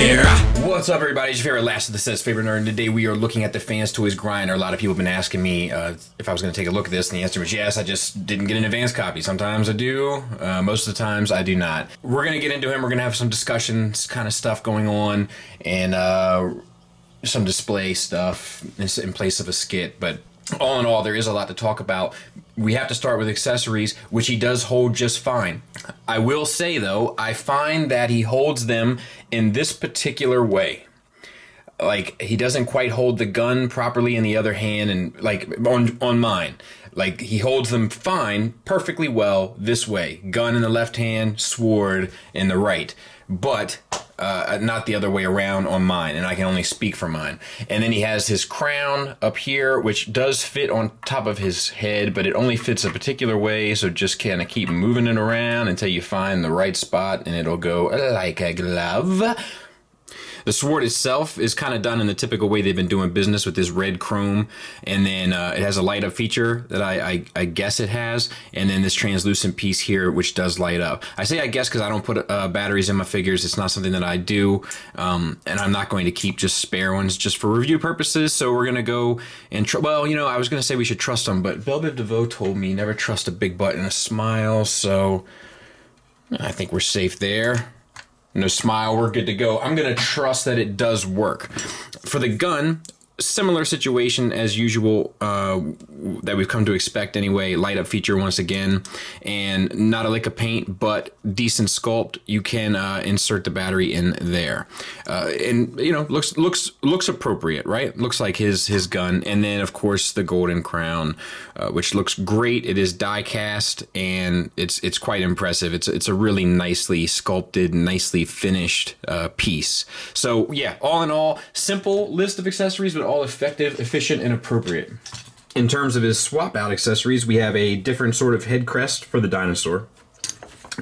here. What's up, everybody? It's your favorite Last of the Set's favorite nerd, and today we are looking at the Fanstoys Grinder. A lot of people have been asking me if I was going to take a look at this, and the answer was yes. I just didn't get an advanced copy. Sometimes I do. Most of the times I do not. We're going to get into him. We're going to have some discussions, kind of stuff going on, and some display stuff in place of a skit, but all in all, there is a lot to talk about. We have to start with accessories, which he does hold just fine. I will say, though, I find that he holds them in this particular way. Like, he doesn't quite hold the gun properly in the other hand, and like on mine. Like, he holds them fine, perfectly well this way. Gun in the left hand, sword in the right. But not the other way around on mine, and I can only speak for mine. And then he has his crown up here, which does fit on top of his head, but it only fits a particular way, so just kind of keep moving it around until you find the right spot, and it'll go like a glove. The sword itself is kind of done in the typical way they've been doing business with this red chrome, and then it has a light up feature that I guess it has, and then this translucent piece here which does light up. I say I guess because I don't put batteries in my figures. It's not something that I do, and I'm not going to keep just spare ones just for review purposes, so we're going to go and, well, you know, I was going to say we should trust them, but Belle Biv DeVoe told me never trust a big butt and a smile, so I think we're safe there. No smile, we're good to go. I'm going to trust that it does work. For the gun, similar situation as usual that we've come to expect anyway. Light up feature once again, and not a lick of paint, but decent sculpt. You can insert the battery in there, and you know, looks appropriate, right? Looks like his gun. And then of course the golden crown, which looks great. It is die cast, and it's quite impressive. It's a really nicely sculpted, nicely finished piece. So yeah, all in all, simple list of accessories, but all effective, efficient, and appropriate. In terms of his swap out accessories, we have a different sort of head crest for the dinosaur.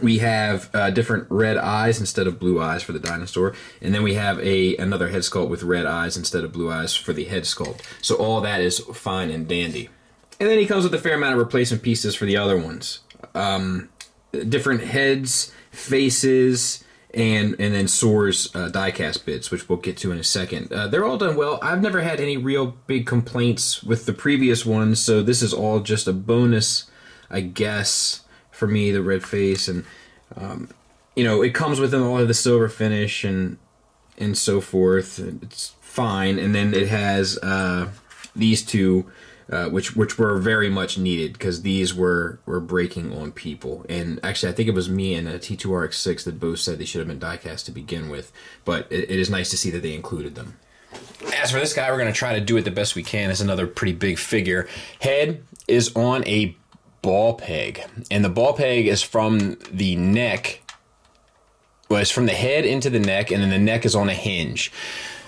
We have different red eyes instead of blue eyes for the dinosaur, and then we have another head sculpt with red eyes instead of blue eyes for the head sculpt. So all that is fine and dandy. And then he comes with a fair amount of replacement pieces for the other ones. Different heads, faces, and then Soar's diecast bits, which we'll get to in a second. They're all done well. I've never had any real big complaints with the previous ones, so this is all just a bonus, I guess, for me, the red face. And, you know, it comes with all of the silver finish and so forth. It's fine. And then it has these two, which were very much needed, because these were breaking on people. And actually, I think it was me and a T2RX6 that both said they should have been diecast to begin with. But it is nice to see that they included them. As for this guy, we're going to try to do it the best we can. It's another pretty big figure. Head is on a ball peg, and the ball peg is from the neck. Well, it's from the head into the neck, and then the neck is on a hinge.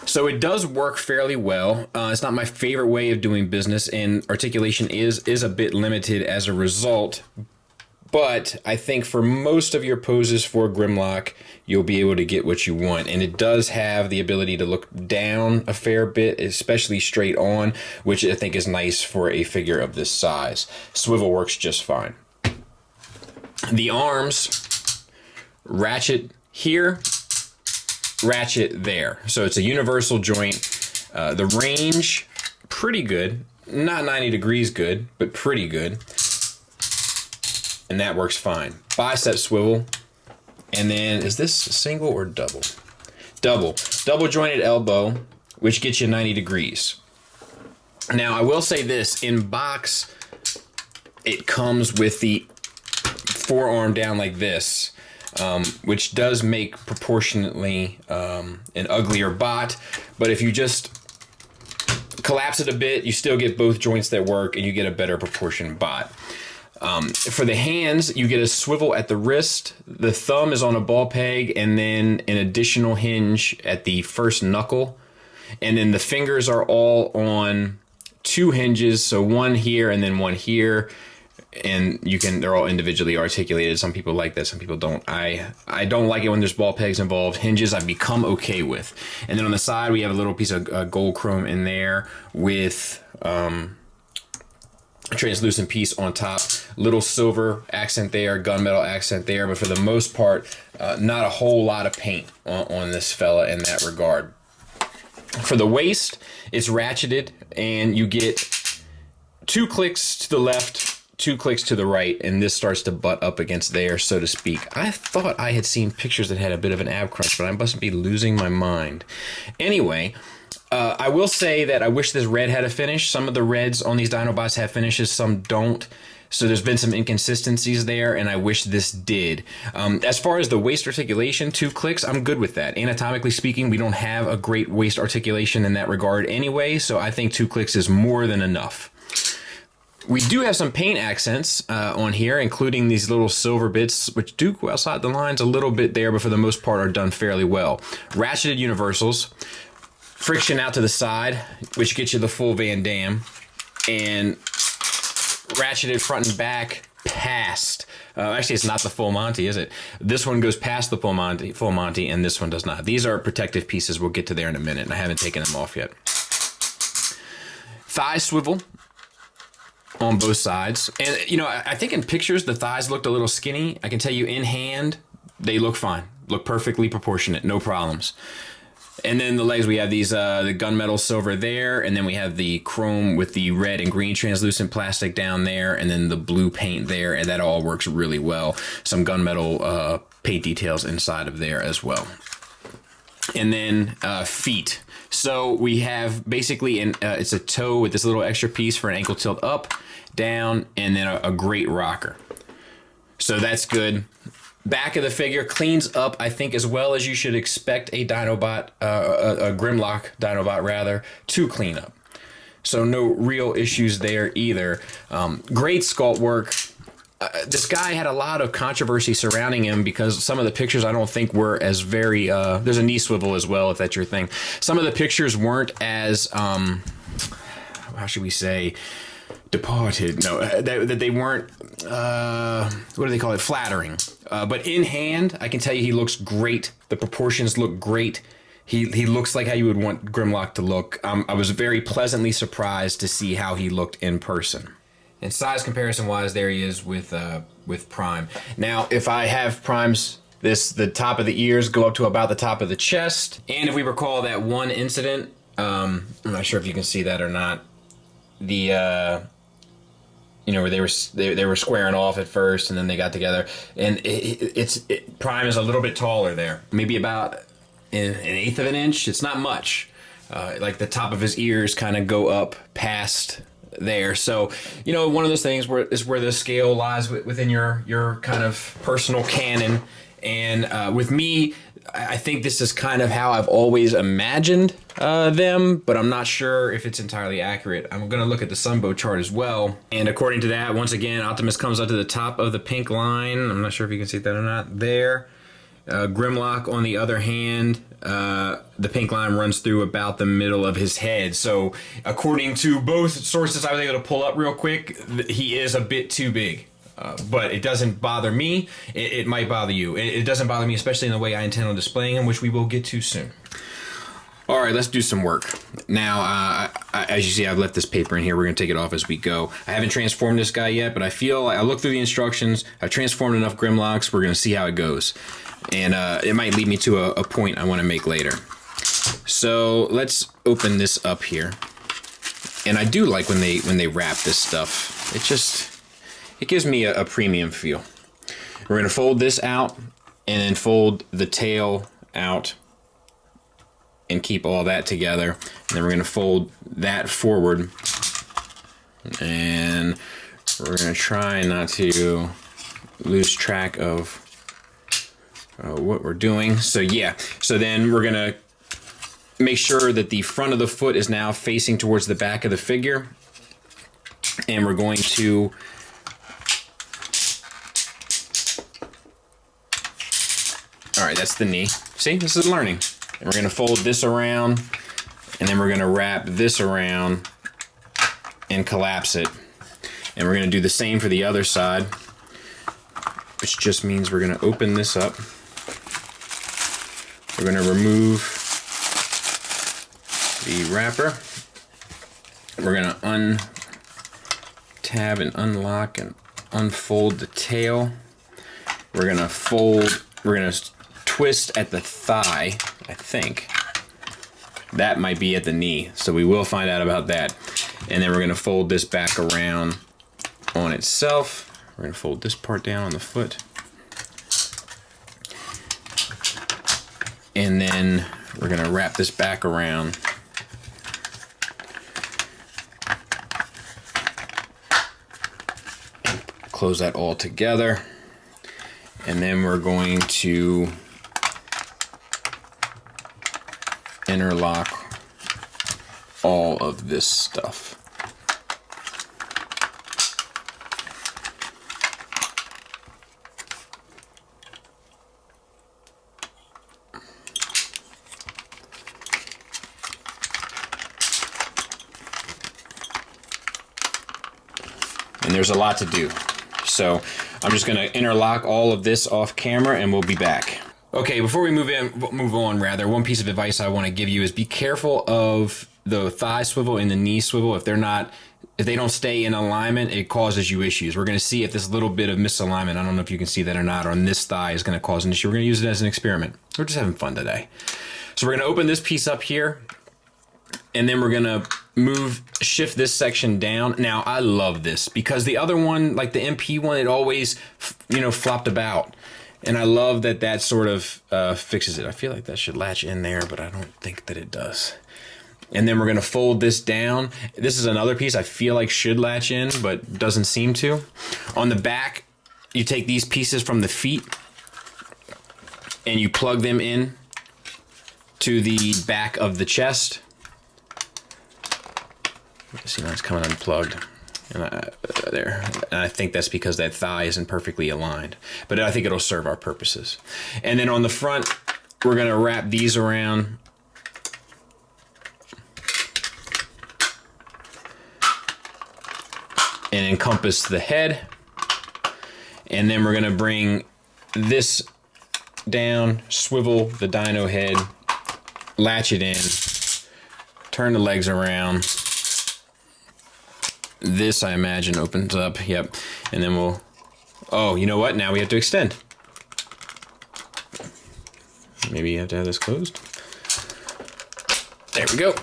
So it does work fairly well. It's not my favorite way of doing business, and articulation is a bit limited as a result. But I think for most of your poses for Grimlock, you'll be able to get what you want. And it does have the ability to look down a fair bit, especially straight on, which I think is nice for a figure of this size. Swivel works just fine. The arms ratchet here, ratchet there, so it's a universal joint. The range, pretty good, not 90 degrees good, but pretty good, and that works fine. Bicep swivel, and then is this single or double? Double jointed elbow, which gets you 90 degrees. Now I will say this, in box it comes with the forearm down like this, which does make proportionately an uglier bot, but if you just collapse it a bit, you still get both joints that work, and you get a better proportioned bot. For the hands, you get a swivel at the wrist, the thumb is on a ball peg, and then an additional hinge at the first knuckle, and then the fingers are all on two hinges, so one here and then one here. And they're all individually articulated. Some people like that, some people don't. I don't like it when there's ball pegs involved. Hinges I've become okay with. And then on the side we have a little piece of gold chrome in there with translucent piece on top, little silver accent there, gunmetal accent there, but for the most part, not a whole lot of paint on this fella in that regard. For the waist, it's ratcheted, and you get 2 clicks to the left, 2 clicks to the right, and this starts to butt up against there, so to speak. I thought I had seen pictures that had a bit of an ab crunch, but I must be losing my mind. Anyway, I will say that I wish this red had a finish. Some of the reds on these Dinobots have finishes, some don't. So there's been some inconsistencies there, and I wish this did. As far as the waist articulation, 2 clicks, I'm good with that. Anatomically speaking, we don't have a great waist articulation in that regard anyway, so I think 2 clicks is more than enough. We do have some paint accents on here, including these little silver bits, which do go outside the lines a little bit there, but for the most part are done fairly well. Ratcheted universals. Friction out to the side, which gets you the full Van Damme, and ratcheted front and back past. Actually, it's not the full Monty, is it? This one goes past the full Monty, and this one does not. These are protective pieces. We'll get to there in a minute, and I haven't taken them off yet. Thigh swivel on both sides. And, you know, I think in pictures, the thighs looked a little skinny. I can tell you in hand, they look fine. Look perfectly proportionate, no problems. And then the legs, we have these the gunmetal silver there, and then we have the chrome with the red and green translucent plastic down there, and then the blue paint there, and that all works really well. Some gunmetal paint details inside of there as well. And then feet. So we have basically, it's a toe with this little extra piece for an ankle tilt up, down, and then a great rocker. So that's good. Back of the figure cleans up, I think, as well as you should expect a Dinobot, a Grimlock Dinobot rather, to clean up. So no real issues there either. Great sculpt work. This guy had a lot of controversy surrounding him because some of the pictures I don't think were as very... there's a knee swivel as well, if that's your thing. Some of the pictures weren't as... how should we say... departed. No, that they weren't... what do they call it? Flattering. But in hand, I can tell you he looks great. The proportions look great. He looks like how you would want Grimlock to look. I was very pleasantly surprised to see how he looked in person. And size comparison wise, there he is with Prime. Now, if I have Prime's, the top of the ears go up to about the top of the chest. And if we recall that one incident, I'm not sure if you can see that or not. The you know, where they were squaring off at first, and then they got together, and Prime is a little bit taller there, maybe about an eighth of an inch. It's not much. Like the top of his ears kind of go up past there. So, you know, one of those things where the scale lies within your kind of personal canon. And with me, I think this is kind of how I've always imagined them, but I'm not sure if it's entirely accurate. I'm going to look at the Sunbow chart as well. And according to that, once again, Optimus comes up to the top of the pink line. I'm not sure if you can see that or not. There. Grimlock, on the other hand, the pink line runs through about the middle of his head. So according to both sources I was able to pull up real quick, he is a bit too big. But it doesn't bother me. It might bother you. It doesn't bother me, especially in the way I intend on displaying him, which we will get to soon. All right, let's do some work. Now, as you see, I've left this paper in here. We're going to take it off as we go. I haven't transformed this guy yet, but I feel like I looked through the instructions. I've transformed enough Grimlocks. We're going to see how it goes. And it might lead me to a point I want to make later. So let's open this up here. And I do like when they wrap this stuff. It gives me a premium feel. We're going to fold this out and then fold the tail out and keep all that together. And then we're going to fold that forward. And we're going to try not to lose track of what we're doing. So yeah, so then we're going to make sure that the front of the foot is now facing towards the back of the figure. And we're going to... All right, that's the knee. See, this is learning. And we're going to fold this around, and then we're going to wrap this around and collapse it. And we're going to do the same for the other side, which just means we're going to open this up. We're going to remove the wrapper. We're going to tab and unlock and unfold the tail. We're gonna twist at the thigh, I think. That might be at the knee, so we will find out about that. And then we're gonna fold this back around on itself. We're gonna fold this part down on the foot. And then we're gonna wrap this back around. And close that all together. And then we're going to interlock all of this stuff. And there's a lot to do. So I'm just gonna interlock all of this off camera and we'll be back. Okay, before we move on, one piece of advice I want to give you is be careful of the thigh swivel and the knee swivel. If they don't stay in alignment, it causes you issues. We're gonna see if this little bit of misalignment, I don't know if you can see that or not, on this thigh is gonna cause an issue. We're gonna use it as an experiment. We're just having fun today. So we're gonna open this piece up here, and then we're gonna shift this section down. Now, I love this because the other one, like the MP one, it always, flopped about. And I love that sort of fixes it. I feel like that should latch in there, but I don't think that it does. And then we're gonna fold this down. This is another piece I feel like should latch in, but doesn't seem to. On the back, you take these pieces from the feet and you plug them in to the back of the chest. See, now it's coming unplugged. And I think that's because that thigh isn't perfectly aligned. But I think it'll serve our purposes. And then on the front, we're gonna wrap these around. And encompass the head. And then we're gonna bring this down, swivel the dino head, latch it in, turn the legs around. This, I imagine, opens up. Yep. And then we'll... Oh, you know what? Now we have to extend. Maybe you have to have this closed. There we go.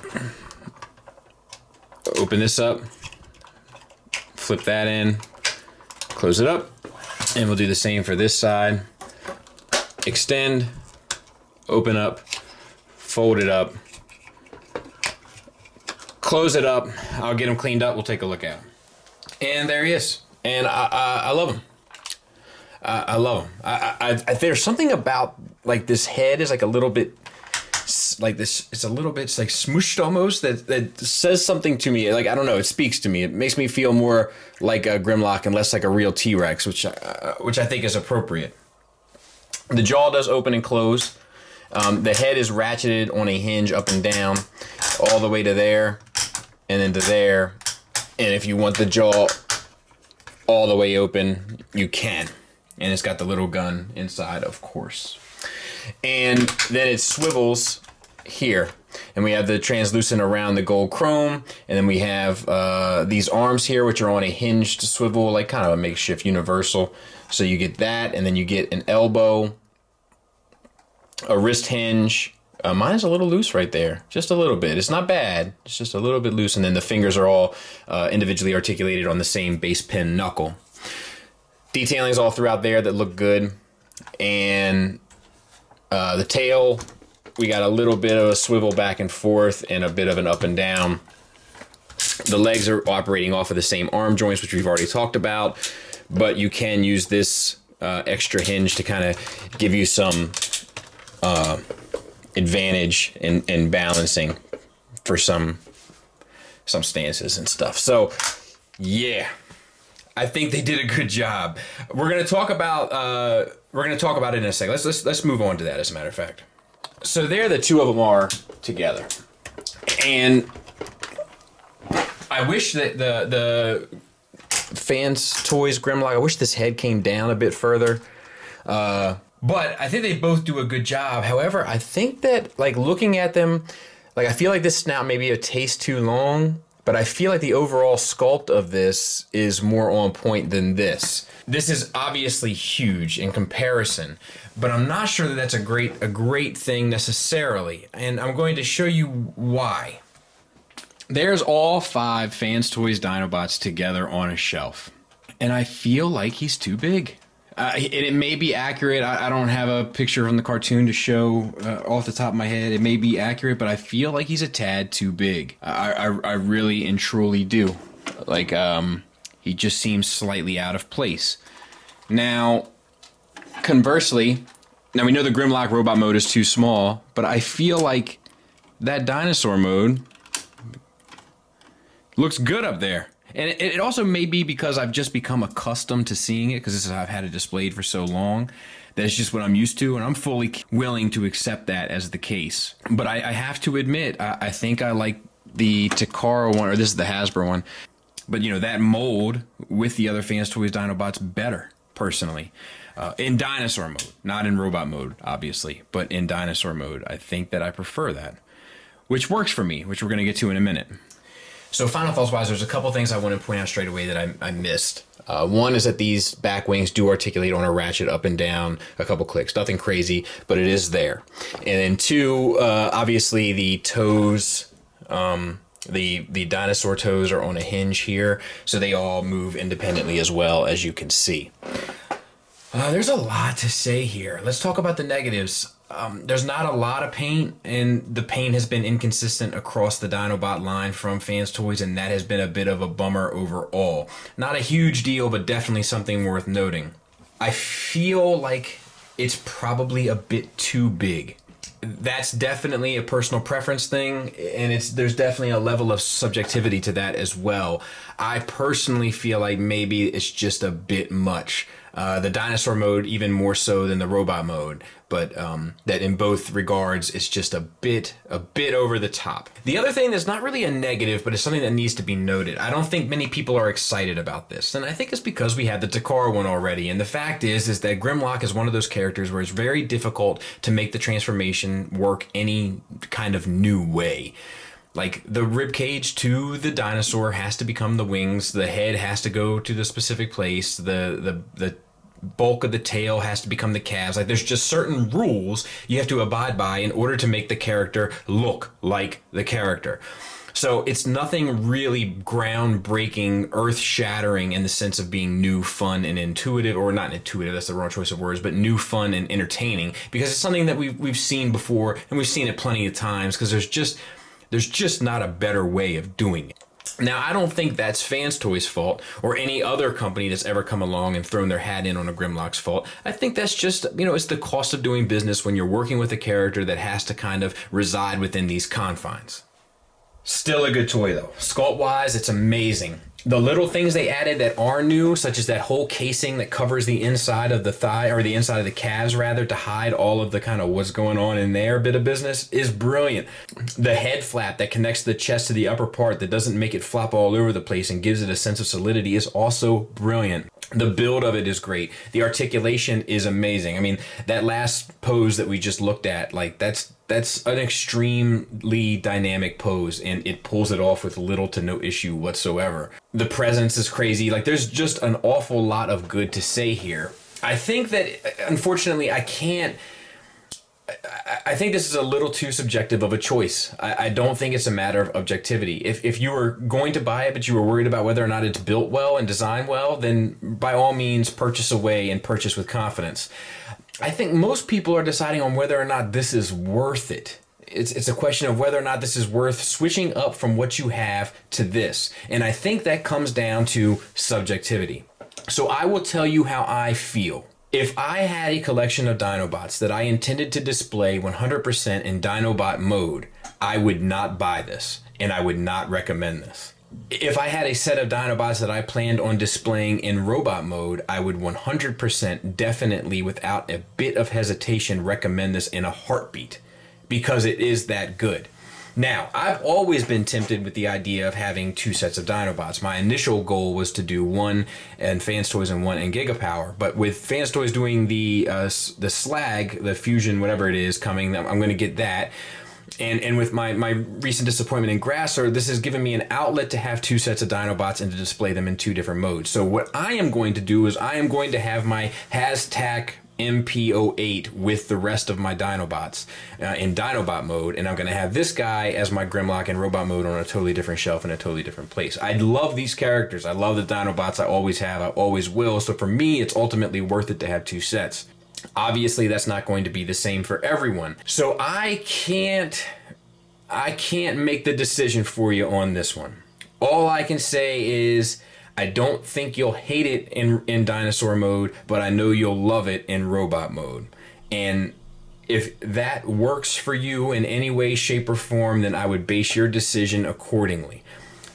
Open this up. Flip that in. Close it up. And we'll do the same for this side. Extend. Open up. Fold it up. Close it up. I'll get him cleaned up. We'll take a look at him. And there he is. And I love him. I love him. There's something about like this head is like a little bit like this. It's a little bit like smooshed almost. That says something to me. Like I don't know. It speaks to me. It makes me feel more like a Grimlock and less like a real T-Rex, which I think is appropriate. The jaw does open and close. The head is ratcheted on a hinge up and down, all the way to there. And then to there, and if you want the jaw all the way open, you can. And it's got the little gun inside, of course. And then it swivels here. And we have the translucent around the gold chrome. And then we have these arms here, which are on a hinged swivel, like kind of a makeshift universal. So you get that, and then you get an elbow, a wrist hinge. Mine is a little loose right there, just a little bit. It's not bad, it's just a little bit loose, and then the fingers are all individually articulated on the same base pin knuckle. Detailings all throughout there that look good, and the tail, we got a little bit of a swivel back and forth and a bit of an up and down. The legs are operating off of the same arm joints, which we've already talked about, but you can use this extra hinge to kind of give you some advantage in balancing for some stances and stuff. So yeah, I think they did a good job. We're gonna talk about it in a second. Let's move on to that, as a matter of fact. So there the two of them are together, and I wish that the Fanstoys Grimlock, I wish this head came down a bit further. But I think they both do a good job. However, I think that, like, looking at them, like, I feel like this snout may be a taste too long but I feel like the overall sculpt of this is more on point than this. This is obviously huge in comparison, but I'm not sure that that's a great thing necessarily, and I'm going to show you why. There's all 5 Fanstoys Dinobots together on a shelf, and I feel like he's too big. It may be accurate. I don't have a picture from the cartoon to show off the top of my head. It may be accurate, but I feel like he's a tad too big. I really and truly do. Like, he just seems slightly out of place. Now, conversely, now we know the Grimlock robot mode is too small, but I feel like that dinosaur mode looks good up there. And it also may be because I've just become accustomed to seeing it, because I've had it displayed for so long that it's just what I'm used to, and I'm fully willing to accept that as the case. But I have to admit, I think I like the Takara one, or this is the Hasbro one, but you know, that mold with the other Fanstoys Dinobots better, personally. In dinosaur mode, not in robot mode, obviously, but in dinosaur mode, I think that I prefer that, which works for me, which we're going to get to in a minute. So final thoughts wise, there's a couple things I want to point out straight away that I missed. One is that these back wings do articulate on a ratchet up and down a couple clicks. Nothing crazy, but it is there. And then 2, obviously the toes, the dinosaur toes are on a hinge here, so they all move independently as well, as you can see. There's a lot to say here. Let's talk about the negatives. There's not a lot of paint, and the paint has been inconsistent across the Dinobot line from Fanstoys, and that has been a bit of a bummer overall. Not a huge deal, but definitely something worth noting. I feel like it's probably a bit too big. That's definitely a personal preference thing, and there's definitely a level of subjectivity to that as well. I personally feel like maybe it's just a bit much. The dinosaur mode even more so than the robot mode, but that in both regards it's just a bit over the top. The other thing that's not really a negative, but it's something that needs to be noted. I don't think many people are excited about this, and I think it's because we had the Takara one already. And the fact is that Grimlock is one of those characters where it's very difficult to make the transformation work any kind of new way. Like, the ribcage to the dinosaur has to become the wings, the head has to go to the specific place, the bulk of the tail has to become the calves. Like, there's just certain rules you have to abide by in order to make the character look like the character. So it's nothing really groundbreaking, earth-shattering in the sense of being new, fun, and intuitive, or not intuitive, that's the wrong choice of words, but new, fun, and entertaining, because it's something that we've seen before, and we've seen it plenty of times, because there's just not a better way of doing it. Now, I don't think that's Fanstoys' fault, or any other company that's ever come along and thrown their hat in on a Grimlock's fault. I think that's just, it's the cost of doing business when you're working with a character that has to kind of reside within these confines. Still a good toy, though. Sculpt-wise, it's amazing. The little things they added that are new, such as that whole casing that covers the inside of the thigh, or the inside of the calves rather, to hide all of the kind of what's going on in there bit of business, is brilliant. The head flap that connects the chest to the upper part that doesn't make it flop all over the place and gives it a sense of solidity is also brilliant. The build of it is great. The articulation is amazing. I mean, that last pose that we just looked at, like, that's an extremely dynamic pose, and it pulls it off with little to no issue whatsoever. The presence is crazy. Like, there's just an awful lot of good to say here. I think that, unfortunately, I think this is a little too subjective of a choice. I don't think it's a matter of objectivity. If you were going to buy it, but you were worried about whether or not it's built well and designed well, then by all means purchase away and purchase with confidence. I think most people are deciding on whether or not this is worth it. It's a question of whether or not this is worth switching up from what you have to this. And I think that comes down to subjectivity. So I will tell you how I feel. If I had a collection of Dinobots that I intended to display 100% in Dinobot mode, I would not buy this, and I would not recommend this. If I had a set of Dinobots that I planned on displaying in robot mode, I would 100% definitely, without a bit of hesitation, recommend this in a heartbeat, because it is that good. Now, I've always been tempted with the idea of having 2 sets of Dinobots. My initial goal was to do one in Fanstoys and one in Gigapower, but with Fanstoys doing the Slag, the Fusion, whatever it is, coming, I'm going to get that. And with my recent disappointment in Grasser, this has given me an outlet to have 2 sets of Dinobots and to display them in 2 different modes. So what I am going to do is I am going to have my Hashtag MP08 with the rest of my Dinobots in Dinobot mode, and I'm going to have this guy as my Grimlock in Robot mode on a totally different shelf in a totally different place. I love these characters. I love the Dinobots. I always have. I always will. So for me, it's ultimately worth it to have 2 sets. Obviously, that's not going to be the same for everyone. So I can't make the decision for you on this one. All I can say is I don't think you'll hate it in dinosaur mode, but I know you'll love it in robot mode. And if that works for you in any way, shape, or form, then I would base your decision accordingly.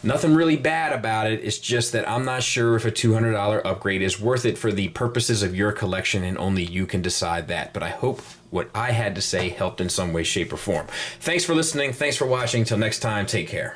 Nothing really bad about it. It's just that I'm not sure if a $200 upgrade is worth it for the purposes of your collection, and only you can decide that. But I hope what I had to say helped in some way, shape, or form. Thanks for listening. Thanks for watching. Till next time, take care.